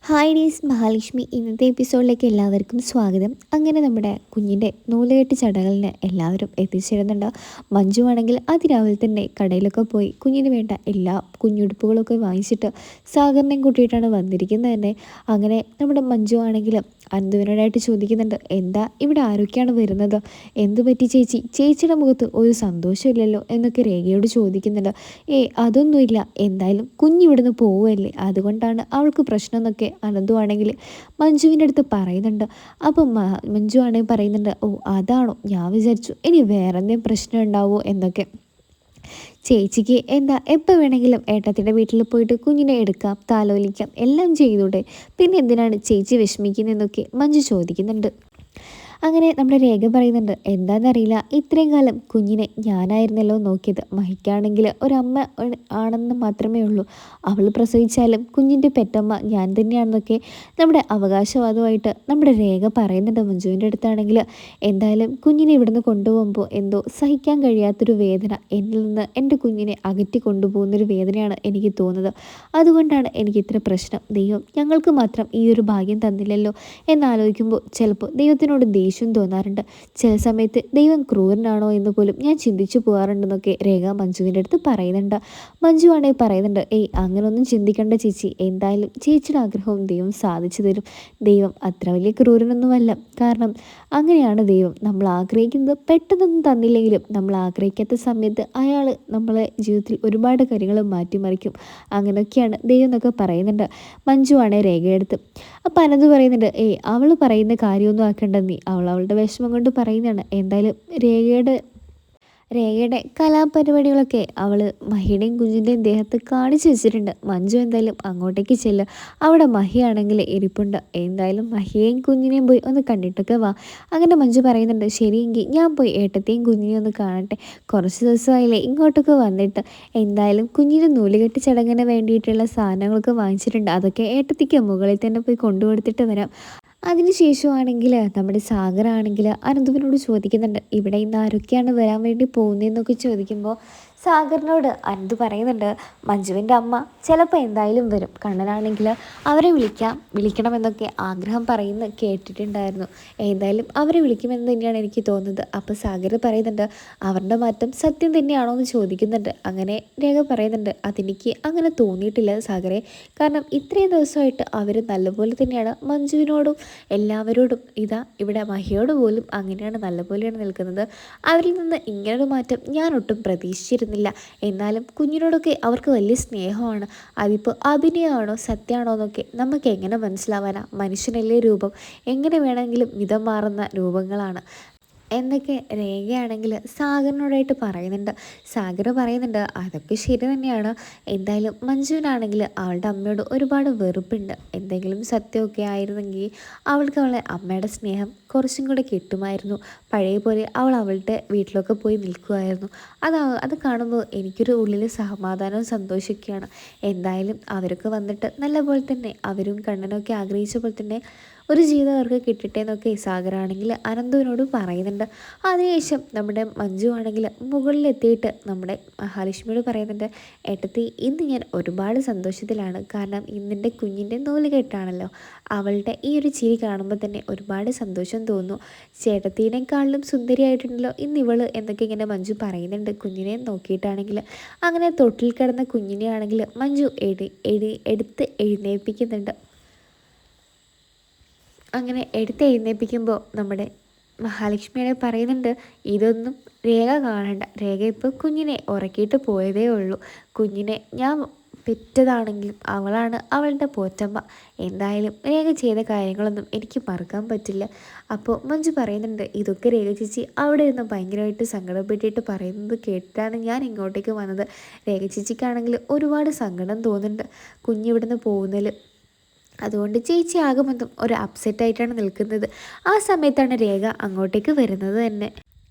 Hi ഡീസ് Mahalakshmi ഇന്നത്തെ എപ്പിസോഡിലേക്ക് എല്ലാവർക്കും സ്വാഗതം. അങ്ങനെ നമ്മുടെ കുഞ്ഞിൻ്റെ നൂലുകെട്ട് ചടങ്ങലിന് എല്ലാവരും എത്തിച്ചേരുന്നുണ്ട്. മഞ്ജു ആണെങ്കിൽ അതിരാവിലെ തന്നെ കടയിലൊക്കെ പോയി കുഞ്ഞിന് വേണ്ട എല്ലാ കുഞ്ഞുടുപ്പുകളൊക്കെ വാങ്ങിച്ചിട്ട് സാഗറിനെയും കൂട്ടിയിട്ടാണ് വന്നിരിക്കുന്നത് തന്നെ. അങ്ങനെ നമ്മുടെ മഞ്ജു ആണെങ്കിൽ അനന്തുവിനോടായിട്ട് ചോദിക്കുന്നുണ്ട്, എന്താ ഇവിടെ ആരൊക്കെയാണ് വരുന്നത്, എന്തു പറ്റി ചേച്ചി, ചേച്ചിയുടെ മുഖത്ത് ഒരു സന്തോഷമില്ലല്ലോ എന്നൊക്കെ രേഖയോട് ചോദിക്കുന്നുണ്ട്. അതൊന്നുമില്ല, എന്തായാലും കുഞ്ഞിവിടുന്ന് പോവുമല്ലേ, അതുകൊണ്ടാണ് അവൾക്ക് പ്രശ്നം എന്നൊക്കെ അനന്തു ആണെങ്കിൽ മഞ്ജുവിൻ്റെ അടുത്ത് പറയുന്നുണ്ട്. അപ്പം മഞ്ജു ആണെങ്കിൽ പറയുന്നുണ്ട്, അതാണോ, ഞാൻ വിചാരിച്ചു ഇനി വേറെ എന്തെങ്കിലും പ്രശ്നം ഉണ്ടാവുമോ എന്നൊക്കെ. ചേച്ചിക്ക് എന്താ എപ്പോൾ വേണമെങ്കിലും ഏട്ടത്തിൻ്റെ വീട്ടിൽ പോയിട്ട് കുഞ്ഞിനെ എടുക്കാം, താലോലിക്കാം, എല്ലാം ചെയ്തൂടെ, പിന്നെ എന്തിനാണ് ചേച്ചി വിഷമിക്കുന്നതെന്നൊക്കെ മഞ്ജു ചോദിക്കുന്നുണ്ട്. അങ്ങനെ നമ്മുടെ രേഖ പറയുന്നുണ്ട്, എന്താണെന്നറിയില്ല, ഇത്രയും കാലം കുഞ്ഞിനെ ഞാനായിരുന്നല്ലോ നോക്കിയത്, മഹിക്കാണെങ്കിൽ ഒരമ്മ ആണെന്ന് മാത്രമേ ഉള്ളൂ, അവൾ പ്രസവിച്ചാലും കുഞ്ഞിൻ്റെ പെറ്റമ്മ ഞാൻ തന്നെയാണെന്നൊക്കെ നമ്മുടെ അവകാശവാദമായിട്ട് നമ്മുടെ രേഖ പറയുന്നുണ്ട് മഞ്ജുവിൻ്റെ അടുത്താണെങ്കിൽ. എന്തായാലും കുഞ്ഞിനെ ഇവിടുന്ന് കൊണ്ടുപോകുമ്പോൾ എന്തോ സഹിക്കാൻ കഴിയാത്തൊരു വേദന, എന്നിൽ നിന്ന് എൻ്റെ കുഞ്ഞിനെ അകറ്റി കൊണ്ടുപോകുന്നൊരു വേദനയാണ് എനിക്ക് തോന്നുന്നത്. അതുകൊണ്ടാണ് എനിക്ക് ഇത്ര പ്രശ്നം, ദൈവം ഞങ്ങൾക്ക് മാത്രം ഈ ഒരു ഭാഗ്യം തന്നില്ലല്ലോ എന്നാലോചിക്കുമ്പോൾ ചിലപ്പോൾ ദൈവത്തിനോട് ദേഷ്യം തോന്നാറുണ്ട്. ചില സമയത്ത് ദൈവം ക്രൂരനാണോ എന്ന് പോലും ഞാൻ ചിന്തിച്ചു പോകാറുണ്ടെന്നൊക്കെ രേഖ മഞ്ജുവിൻ്റെ അടുത്ത് പറയുന്നുണ്ട്. മഞ്ജു ആണെങ്കിൽ പറയുന്നുണ്ട്, അങ്ങനെയൊന്നും ചിന്തിക്കേണ്ട ചേച്ചി, എന്തായാലും ചേച്ചിയുടെ ആഗ്രഹവും ദൈവം സാധിച്ചു തരും. ദൈവം അത്ര വലിയ ക്രൂരനൊന്നുമല്ല, കാരണം അങ്ങനെയാണ് ദൈവം. നമ്മൾ ആഗ്രഹിക്കുന്നത് പെട്ടെന്നൊന്നും തന്നില്ലെങ്കിലും നമ്മൾ ആഗ്രഹിക്കാത്ത സമയത്ത് അയാൾ നമ്മളെ ജീവിതത്തിൽ ഒരുപാട് കാര്യങ്ങൾ മാറ്റിമറിക്കും. അങ്ങനെയൊക്കെയാണ് ദൈവം എന്നൊക്കെ പറയുന്നുണ്ട് മഞ്ജു ആണെങ്കിൽ രേഖയെടുത്ത്. അപ്പം അനന്ത് പറയുന്നുണ്ട്, അവൾ പറയുന്ന കാര്യമൊന്നും ആക്കേണ്ട നീ, അവളുടെ വിഷമം കൊണ്ട് പറയുന്നതാണ്. എന്തായാലും രേഖയുടെ കലാപരിപാടികളൊക്കെ അവൾ മഹിയുടെയും കുഞ്ഞിൻ്റെയും ദേഹത്ത് കാണിച്ചു വെച്ചിട്ടുണ്ട്. മഞ്ജു എന്തായാലും അങ്ങോട്ടേക്ക് ചെല്ലുക. അവിടെ മഹിയാണെങ്കിൽ ഇരിപ്പുണ്ട്. എന്തായാലും മഹിയെയും കുഞ്ഞിനെയും പോയി ഒന്ന് കണ്ടിട്ടൊക്കെ വാ. അങ്ങനെ മഞ്ജു പറയുന്നുണ്ട്, ശരിയെങ്കിൽ ഞാൻ പോയി ഏട്ടത്തെയും കുഞ്ഞിനെയും ഒന്ന് കാണട്ടെ, കുറച്ച് ദിവസമായില്ലേ ഇങ്ങോട്ടൊക്കെ വന്നിട്ട്. എന്തായാലും കുഞ്ഞിൻ്റെ നൂലുകെട്ട് ചടങ്ങിന് വേണ്ടിയിട്ടുള്ള സാധനങ്ങളൊക്കെ വാങ്ങിച്ചിട്ടുണ്ട്, അതൊക്കെ ഏട്ടത്തിക്ക് മുകളിൽ തന്നെ പോയി കൊണ്ടുകൊടുത്തിട്ട് വരാം. അതിനുശേഷമാണെങ്കിൽ നമ്മുടെ സാഗറാണെങ്കിൽ അനന്തുവിനോട് ചോദിക്കുന്നുണ്ട്, ഇവിടെ ഇന്ന് ആരൊക്കെയാണ് വരാൻ വേണ്ടി പോകുന്നതെന്നൊക്കെ ചോദിക്കുമ്പോൾ സാഗറിനോട് അനന്ത് പറയുന്നുണ്ട്, മഞ്ജുവിൻ്റെ അമ്മ ചിലപ്പോൾ എന്തായാലും വരും, കണ്ണനാണെങ്കിൽ അവരെ വിളിക്കണമെന്നൊക്കെ ആഗ്രഹം പറയുന്നത് കേട്ടിട്ടുണ്ടായിരുന്നു. എന്തായാലും അവരെ വിളിക്കുമെന്ന് തന്നെയാണ് എനിക്ക് തോന്നുന്നത്. അപ്പോൾ സാഗർ പറയുന്നുണ്ട്, അവരുടെ മാറ്റം സത്യം തന്നെയാണോ എന്ന് ചോദിക്കുന്നുണ്ട്. അങ്ങനെ രേഖ പറയുന്നുണ്ട്, അതെനിക്ക് അങ്ങനെ തോന്നിയിട്ടില്ല സാഗറെ, കാരണം ഇത്രയും ദിവസമായിട്ട് അവർ നല്ലപോലെ തന്നെയാണ് മഞ്ജുവിനോടും എല്ലാവരോടും, ഇവിടെ മഹിയോട് പോലും അങ്ങനെയാണ് നല്ലപോലെയാണ് നിൽക്കുന്നത്. അവരിൽ നിന്ന് ഇങ്ങനൊരു മാറ്റം ഞാൻ ഒട്ടും പ്രതീക്ഷിച്ചിരുന്നില്ല. എന്നാലും കുഞ്ഞിനോടൊക്കെ അവർക്ക് വലിയ സ്നേഹമാണ്. അതിപ്പോൾ അഭിനയമാണോ സത്യമാണോ എന്നൊക്കെ നമുക്ക് എങ്ങനെ മനസ്സിലാവാനാ, മനുഷ്യനല്ലേ രൂപം, എങ്ങനെ വേണമെങ്കിലും മിതം മാറുന്ന രൂപങ്ങളാണ് എന്നൊക്കെ രേഖയാണെങ്കിൽ സാഗറിനോടായിട്ട് പറയുന്നുണ്ട്. സാഗർ പറയുന്നുണ്ട്, അതൊക്കെ ശരി തന്നെയാണ്. എന്തായാലും മഞ്ജുവിനാണെങ്കിൽ അവളുടെ അമ്മയോട് ഒരുപാട് വെറുപ്പുണ്ട്. എന്തെങ്കിലും സത്യമൊക്കെ ആയിരുന്നെങ്കിൽ അവൾക്ക് അവളെ അമ്മയുടെ സ്നേഹം കുറച്ചും കൂടെ കിട്ടുമായിരുന്നു. പഴയ പോലെ അവളുടെ വീട്ടിലൊക്കെ പോയി നിൽക്കുമായിരുന്നു. അത് കാണുമ്പോൾ എനിക്കൊരു ഉള്ളിൽ സമാധാനവും സന്തോഷമൊക്കെയാണ്. എന്തായാലും അവരൊക്കെ വന്നിട്ട് നല്ലപോലെ തന്നെ അവരും കണ്ണനൊക്കെ ആഗ്രഹിച്ച പോലെ തന്നെ ഒരു ജീവിതം അവർക്ക് കിട്ടട്ടെ എന്നൊക്കെ സാഗറാണെങ്കിൽ അനന്തുവിനോട് പറയുന്നുണ്ട്. അതിനുശേഷം നമ്മുടെ മഞ്ജു ആണെങ്കിൽ മുകളിലെത്തിയിട്ട് നമ്മുടെ മഹാലക്ഷ്മിയോട് പറയുന്നുണ്ട്, ഏട്ടത്തി ഇന്ന് ഞാൻ ഒരുപാട് സന്തോഷത്തിലാണ്, കാരണം ഇന്നെൻ്റെ കുഞ്ഞിൻ്റെ നൂലുകെട്ടാണല്ലോ. അവളുടെ ഈ ഒരു ചിരി കാണുമ്പോൾ തന്നെ ഒരുപാട് സന്തോഷം തോന്നുന്നു. ചേട്ടത്തിനേക്കാളിലും സുന്ദരിയായിട്ടുണ്ടല്ലോ ഇന്നിവള് എന്നൊക്കെ ഇങ്ങനെ മഞ്ജു പറയുന്നുണ്ട് കുഞ്ഞിനെ നോക്കിയിട്ടാണെങ്കിൽ. അങ്ങനെ തൊട്ടിൽ കിടന്ന കുഞ്ഞിനെ ആണെങ്കിൽ മഞ്ജു എടുത്ത് എഴുന്നേൽപ്പിക്കുന്നുണ്ട്. അങ്ങനെ എഴുന്നേൽപ്പിക്കുമ്പോൾ നമ്മുടെ മഹാലക്ഷ്മിയെ പറയുന്നുണ്ട്, ഇതൊന്നും രേഖ കാണണ്ട, രേഖ ഇപ്പോൾ കുഞ്ഞിനെ ഉറക്കിയിട്ട് പോയതേ ഉള്ളൂ. കുഞ്ഞിനെ ഞാൻ പെറ്റതാണെങ്കിലും അവളാണ് അവളുടെ പോറ്റമ്മ. എന്തായാലും രേഖ ചെയ്ത കാര്യങ്ങളൊന്നും എനിക്ക് മറക്കാൻ പറ്റില്ല. അപ്പോൾ മഞ്ജു പറയുന്നുണ്ട്, ഇതൊക്കെ രേഖ ചേച്ചി അവിടെ ഇരുന്ന് ഭയങ്കരമായിട്ട് സങ്കടപ്പെട്ടിട്ട് പറയുന്നത് കേട്ടിട്ടാണ് ഞാൻ ഇങ്ങോട്ടേക്ക് വന്നത്. രേഖ ചേച്ചിക്കാണെങ്കിൽ ഒരുപാട് സങ്കടം തോന്നുന്നുണ്ട് കുഞ്ഞിവിടുന്ന് പോകുന്നതിൽ. അതുകൊണ്ട് ചേച്ചി ആകുമെന്നും ഒരു അപ്സെറ്റായിട്ടാണ് നിൽക്കുന്നത്. ആ സമയത്താണ് രേഖ അങ്ങോട്ടേക്ക് വരുന്നത് തന്നെ.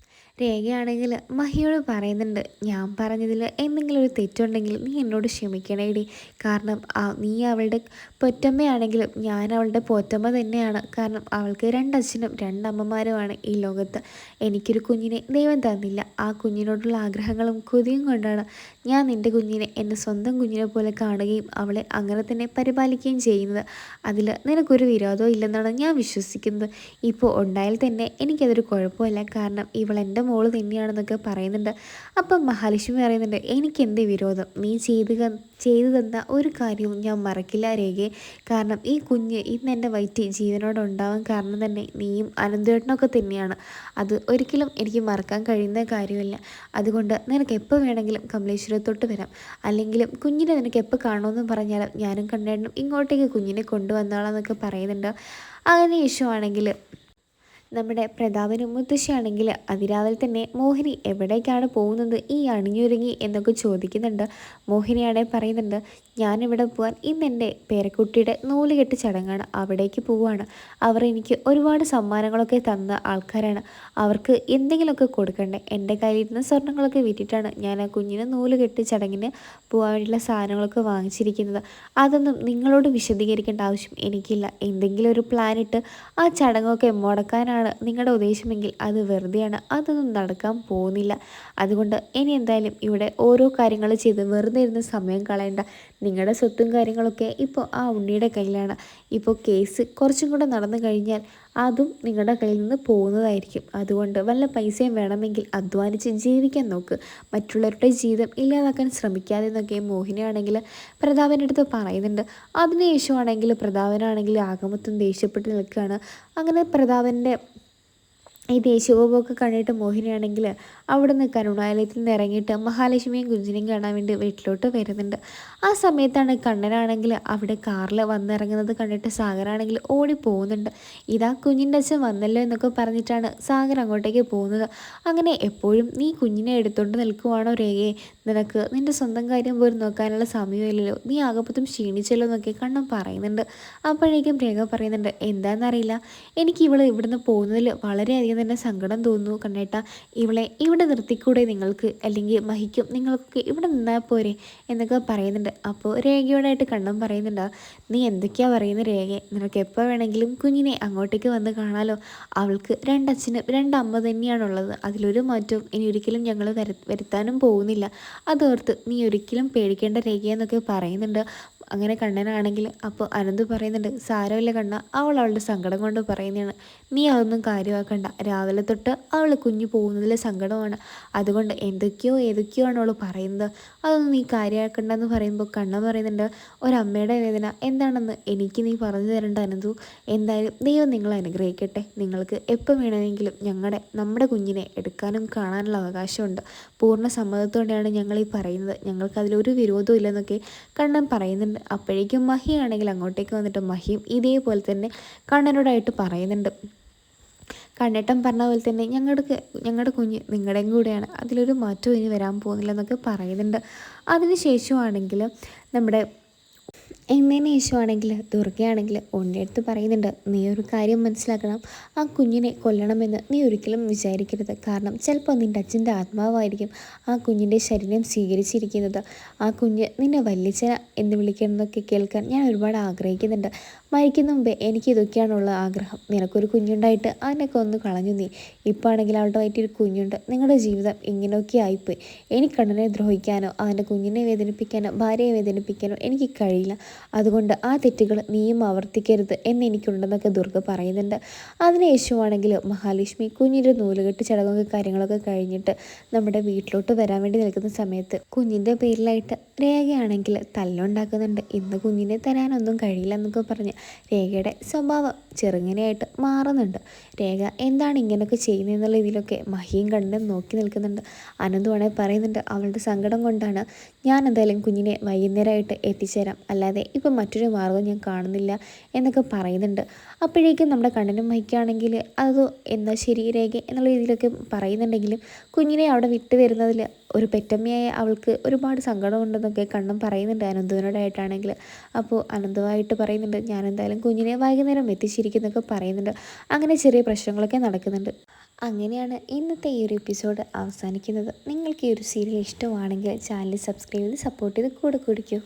രേഖയാണെങ്കിൽ മഹിയോട് പറയുന്നുണ്ട്, ഞാൻ പറഞ്ഞതിൽ എന്തെങ്കിലും ഒരു തെറ്റുണ്ടെങ്കിൽ നീ എന്നോട് ക്ഷമിക്കണേടി. കാരണം നീ അവളുടെ പൊറ്റമ്മയാണെങ്കിലും ഞാൻ അവളുടെ പോറ്റമ്മ തന്നെയാണ്. കാരണം അവൾക്ക് രണ്ടച്ഛനും രണ്ടമ്മമാരുമാണ് ഈ ലോകത്ത്. എനിക്കൊരു കുഞ്ഞിനെ ദൈവം തന്നില്ല. ആ കുഞ്ഞിനോടുള്ള ആഗ്രഹങ്ങളും കൊതിയും കൊണ്ടാണ് ഞാൻ നിൻ്റെ കുഞ്ഞിനെ എൻ്റെ സ്വന്തം കുഞ്ഞിനെ പോലെ കാണുകയും അവളെ അങ്ങനെ തന്നെ പരിപാലിക്കുകയും ചെയ്യുന്നത്. അതിൽ നിനക്കൊരു വിരോധവും ഇല്ലെന്നാണ് ഞാൻ വിശ്വസിക്കുന്നത്. ഇപ്പോൾ ഉണ്ടായാൽ തന്നെ എനിക്കതൊരു കുഴപ്പമില്ല. കാരണം ഇവൾ എൻ്റെ മോള് തന്നെയാണെന്നൊക്കെ പറയുന്നുണ്ട്. അപ്പം മഹാലക്ഷ്മി പറയുന്നുണ്ട്, എനിക്കെന്ത് വിരോധം, നീ ചെയ്തു തന്ന ഒരു കാര്യവും ഞാൻ മറക്കില്ല രേഖയെ. കാരണം ഈ കുഞ്ഞ് ഇന്ന് എൻ്റെ വയറ്റിൽ ജീവനോടെ ഉണ്ടാവാൻ കാരണം തന്നെ നീയും അനന്തേട്ടനൊക്കെ തന്നെയാണ്. അത് ഒരിക്കലും എനിക്ക് മറക്കാൻ കഴിയുന്ന കാര്യമല്ല. അതുകൊണ്ട് നിനക്ക് എപ്പോൾ വേണമെങ്കിലും കമലേശ്വരത്തോട്ട് വരാം. അല്ലെങ്കിലും കുഞ്ഞിനെ നിനക്ക് എപ്പോൾ കാണുമെന്ന് പറഞ്ഞാലും ഞാനും കണ്ണേട്ടനും ഇങ്ങോട്ടേക്ക് കുഞ്ഞിനെ കൊണ്ടുവന്നോളാം എന്നൊക്കെ പറയുന്നുണ്ട്. അങ്ങനെ ഇഷ്ടമാണെങ്കിൽ നമ്മുടെ പ്രതാപനും മുത്തശ്ശിയാണെങ്കിൽ അതിരാവിലെ തന്നെ മോഹിനി എവിടേക്കാണ് പോകുന്നത് ഈ അണിഞ്ഞൊരുങ്ങി എന്നൊക്കെ ചോദിക്കുന്നുണ്ട്. മോഹിനിയാണെങ്കിൽ പറയുന്നുണ്ട്, ഞാനിവിടെ പോകാൻ ഇന്നെൻ്റെ പേരക്കുട്ടിയുടെ നൂലുകെട്ട് ചടങ്ങാണ്, അവിടേക്ക് പോവുകയാണ്. അവർ എനിക്ക് ഒരുപാട് സമ്മാനങ്ങളൊക്കെ തന്ന ആൾക്കാരാണ്. അവർക്ക് എന്തെങ്കിലുമൊക്കെ കൊടുക്കണ്ടേ. എൻ്റെ കയ്യിലിരുന്ന സ്വർണ്ണങ്ങളൊക്കെ വിറ്റിട്ടാണ് ഞാൻ ആ കുഞ്ഞിന് നൂലുകെട്ട് ചടങ്ങിന് പോകാൻ വേണ്ടിയുള്ള സാധനങ്ങളൊക്കെ വാങ്ങിച്ചിരിക്കുന്നത്. അതൊന്നും നിങ്ങളോട് വിശദീകരിക്കേണ്ട ആവശ്യം എനിക്കില്ല. എന്തെങ്കിലും ഒരു പ്ലാനിട്ട് ആ ചടങ്ങൊക്കെ മുടക്കാനാണ് നിങ്ങളുടെ ഉദ്ദേശമെങ്കിൽ അത് വെറുതെയാണ്. അതൊന്നും നടക്കാൻ പോകുന്നില്ല. അതുകൊണ്ട് ഇനി എന്തായാലും ഇവിടെ ഓരോ കാര്യങ്ങൾ ചെയ്ത് വെറുതെ ഇരുന്ന് സമയം കളയണ്ട. നിങ്ങളുടെ സ്വത്തും കാര്യങ്ങളൊക്കെ ഇപ്പോൾ ആ ഉണ്ണിയുടെ കയ്യിലാണ്. ഇപ്പോൾ കേസ് കുറച്ചും കൂടെ നടന്നു കഴിഞ്ഞാൽ അതും നിങ്ങളുടെ കയ്യിൽ നിന്ന് പോകുന്നതായിരിക്കും. അതുകൊണ്ട് വല്ല പൈസയും വേണമെങ്കിൽ അധ്വാനിച്ച് ജീവിക്കാൻ നോക്ക്. മറ്റുള്ളവരുടെ ജീവിതം ഇല്ലാതാക്കാൻ ശ്രമിക്കാതെ എന്നൊക്കെ മോഹിനിയാണെങ്കിൽ പ്രതാപൻ്റെ അടുത്ത് പറയുന്നുണ്ട്. അതിനുശേഷമാണെങ്കിൽ പ്രതാപനാണെങ്കിൽ ആകമൊത്തം ദേഷ്യപ്പെട്ട് നിൽക്കുകയാണ്. അങ്ങനെ പ്രതാപൻ്റെ ഈ ദേഷ്യകോപമൊക്കെ കണ്ടിട്ട് മോഹിനിയാണെങ്കിൽ അവിടെ നിന്ന് കരുണാലയത്തിൽ നിന്ന് ഇറങ്ങിയിട്ട് മഹാലക്ഷ്മിയും കുഞ്ചിനെയും കാണാൻ വേണ്ടി വീട്ടിലോട്ട് വരുന്നുണ്ട്. ആ സമയത്താണ് കണ്ണനാണെങ്കിൽ അവിടെ കാറിൽ വന്നിറങ്ങുന്നത് കണ്ടിട്ട് സാഗറാണെങ്കിൽ ഓടി പോകുന്നുണ്ട്. ഇതാ കുഞ്ഞിൻ്റെ അച്ഛൻ വന്നല്ലോ എന്നൊക്കെ പറഞ്ഞിട്ടാണ് സാഗർ അങ്ങോട്ടേക്ക് പോകുന്നത്. അങ്ങനെ എപ്പോഴും നീ കുഞ്ഞിനെ എടുത്തുകൊണ്ട് നിൽക്കുവാണോ രേഖയെ? നിനക്ക് നിൻ്റെ സ്വന്തം കാര്യം പോലും നോക്കാനുള്ള സമയമില്ലല്ലോ, നീ ആകപ്പത്തും ക്ഷീണിച്ചല്ലോ എന്നൊക്കെ കണ്ണൻ പറയുന്നുണ്ട്. അപ്പോഴേക്കും രേഖ പറയുന്നുണ്ട്, എന്താണെന്നറിയില്ല, എനിക്ക് ഇവിടുന്ന് പോകുന്നതിൽ വളരെയധികം തന്നെ സങ്കടം തോന്നുന്നു കണ്ണേട്ട. ഇവളെ ഇവിടെ നിർത്തിക്കൂടെ നിങ്ങൾക്ക്? അല്ലെങ്കിൽ മഹിക്കും നിങ്ങൾക്കൊക്കെ ഇവിടെ നിന്നാൽ പോരെ എന്നൊക്കെ പറയുന്നുണ്ട്. അപ്പോൾ രേഖയോടായിട്ട് കണ്ണൻ പറയുന്നുണ്ട്, നീ എന്തൊക്കെയാണ് പറയുന്നത് രേഖയെ? നിനക്ക് എപ്പോൾ വേണമെങ്കിലും കുഞ്ഞിനെ അങ്ങോട്ടേക്ക് വന്ന് കാണാലോ. അവൾക്ക് രണ്ടച്ഛനും രണ്ടമ്മ തന്നെയാണുള്ളത്. അതിലൊരു മാറ്റവും ഇനി ഒരിക്കലും ഞങ്ങൾ വരുത്താനും പോകുന്നില്ല. അതോർത്ത് നീ ഒരിക്കലും പേടിക്കേണ്ട രേഖയെന്നൊക്കെ പറയുന്നുണ്ട്. അങ്ങനെ കണ്ണനാണെങ്കിൽ അപ്പോൾ അനന്ത് പറയുന്നുണ്ട്, സാരമില്ല കണ്ണ, അവളുടെ സങ്കടം കൊണ്ട് പറയുന്നതാണ്, നീ അതൊന്നും കാര്യമാക്കണ്ട. രാവിലെ തൊട്ട് അവൾ കുഞ്ഞു പോകുന്നതിൽ സങ്കടമാണ്. അതുകൊണ്ട് ഏതൊക്കെയോ ആണ് അവൾ പറയുന്നത്. അതൊന്നും നീ കാര്യമാക്കണ്ടെന്ന് പറയുമ്പോൾ കണ്ണൻ പറയുന്നുണ്ട്, ഒരമ്മയുടെ വേദന എന്താണെന്ന് എനിക്ക് നീ പറഞ്ഞു തരേണ്ട അനന്തു. എന്തായാലും ദൈവം നിങ്ങളെ അനുഗ്രഹിക്കട്ടെ. നിങ്ങൾക്ക് എപ്പോൾ വേണമെങ്കിലും നമ്മുടെ കുഞ്ഞിനെ എടുക്കാനും കാണാനുള്ള അവകാശമുണ്ട്. പൂർണ്ണ സമ്മതത്തോടെയാണ് ഞങ്ങൾ ഈ പറയുന്നത്. ഞങ്ങൾക്കതിലൊരു വിരോധവും ഇല്ലെന്നൊക്കെ കണ്ണൻ പറയുന്നുണ്ട്. അപ്പോഴേക്കും മഹിയാണെങ്കിൽ അങ്ങോട്ടേക്ക് വന്നിട്ട് മഹിയും ഇതേപോലെ തന്നെ കണ്ണനോടായിട്ട് പറയുന്നുണ്ട്. കണ്ണേട്ടൻ പറഞ്ഞ പോലെ തന്നെ ഞങ്ങളുടെ കുഞ്ഞ് നിങ്ങളുടെയും കൂടെയാണ്, അതിലൊരു മാറ്റവും ഇനി വരാൻ പോകുന്നില്ല എന്നൊക്കെ പറയുന്നുണ്ട്. അതിന് ശേഷമാണെങ്കിൽ നമ്മുടെ എന്നതിന് ശേഷമാണെങ്കിൽ ദുർഗയാണെങ്കിൽ ഉണ്ണിയെടുത്ത് പറയുന്നുണ്ട്, നീ ഒരു കാര്യം മനസ്സിലാക്കണം, ആ കുഞ്ഞിനെ കൊല്ലണമെന്ന് നീ ഒരിക്കലും വിചാരിക്കരുത്. കാരണം ചിലപ്പോൾ നിൻ്റെ അച്ഛൻ്റെ ആത്മാവായിരിക്കും ആ കുഞ്ഞിൻ്റെ ശരീരം സ്വീകരിച്ചിരിക്കുന്നത്. ആ കുഞ്ഞ് നിന്നെ വല്യച്ഛന എന്ന് വിളിക്കണമെന്നൊക്കെ കേൾക്കാൻ ഞാൻ ഒരുപാട് ആഗ്രഹിക്കുന്നുണ്ട്. മരിക്കുന്ന മുമ്പേ എനിക്കിതൊക്കെയാണുള്ള ആഗ്രഹം. നിനക്കൊരു കുഞ്ഞുണ്ടായിട്ട് അതിനൊക്കെ ഒന്ന് കളഞ്ഞു നീ. ഇപ്പോൾ ആണെങ്കിൽ അവളുടെ വയറ്റിൽ കുഞ്ഞുണ്ട്. നിങ്ങളുടെ ജീവിതം ഇങ്ങനെയൊക്കെ ആയിപ്പോയി. എനിക്ക് കണ്ണനെ ദ്രോഹിക്കാനോ അവൻ്റെ കുഞ്ഞിനെ വേദനിപ്പിക്കാനോ ഭാര്യയെ വേദനിപ്പിക്കാനോ എനിക്ക് കഴിയില്ല. അതുകൊണ്ട് ആ തെറ്റുകൾ നീയും ആവർത്തിക്കരുത് എന്നെനിക്കുണ്ടെന്നൊക്കെ ദുർഗ പറയുന്നുണ്ട്. അതിനുശേഷമാണെങ്കിൽ മഹാലക്ഷ്മി കുഞ്ഞിൻ്റെ നൂലുകെട്ട് ചടങ്ങൊക്കെ കാര്യങ്ങളൊക്കെ കഴിഞ്ഞിട്ട് നമ്മുടെ വീട്ടിലോട്ട് വരാൻ വേണ്ടി നിൽക്കുന്ന സമയത്ത് കുഞ്ഞിൻ്റെ പേരിലായിട്ട് രേഖയാണെങ്കിൽ തല്ലുണ്ടാക്കുന്നുണ്ട്. ഇന്ന് കുഞ്ഞിനെ തരാനൊന്നും കഴിയില്ല എന്നൊക്കെ പറഞ്ഞ് രേഖയുടെ സ്വഭാവം ചെറുങ്ങനെയായിട്ട് മാറുന്നുണ്ട്. രേഖ എന്താണ് ഇങ്ങനെയൊക്കെ ചെയ്യുന്നതെന്നുള്ള ഇതിലൊക്കെ മഹിയും കണ്ടും നോക്കി നിൽക്കുന്നുണ്ട്. അനന്തുവാണെ പറയുന്നുണ്ട്, അവളുടെ സങ്കടം കൊണ്ടാണ്, ഞാൻ എന്തായാലും കുഞ്ഞിനെ വൈകുന്നേരമായിട്ട് എത്തിച്ചേരാം, അല്ലാതെ ഇപ്പം മറ്റൊരു മാർഗ്ഗം ഞാൻ കാണുന്നില്ല എന്നൊക്കെ പറയുന്നുണ്ട്. അപ്പോഴേക്കും നമ്മുടെ കണ്ണനും മഹിക്കാണെങ്കിൽ അത് എന്താ ശരി രേഖ എന്നുള്ള രീതിയിലൊക്കെ പറയുന്നുണ്ടെങ്കിലും കുഞ്ഞിനെ അവിടെ വിട്ട് വരുന്നതിൽ ഒരു പെറ്റമ്മയായ അവൾക്ക് ഒരുപാട് സങ്കടമുണ്ടെന്നൊക്കെ കണ്ണൻ പറയുന്നുണ്ട് അനന്തുവിനോടായിട്ടാണെങ്കിൽ. അപ്പോൾ അനന്തുവായിട്ട് പറയുന്നുണ്ട്, ഞാൻ എന്തായാലും കുഞ്ഞിനെ വൈകുന്നേരം എത്തിച്ചിരിക്കുന്നൊക്കെ പറയുന്നുണ്ട്. അങ്ങനെ ചെറിയ പ്രശ്നങ്ങളൊക്കെ നടക്കുന്നുണ്ട്. അങ്ങനെയാണ് ഇന്നത്തെ ഈ ഒരു എപ്പിസോഡ് അവസാനിക്കുന്നത്. നിങ്ങൾക്ക് ഈ ഒരു സീരിയൽ ഇഷ്ടമാണെങ്കിൽ ചാനൽ സബ്സ്ക്രൈബ് ചെയ്ത് സപ്പോർട്ട് ചെയ്ത് കൂടെ കുടിക്കൂ.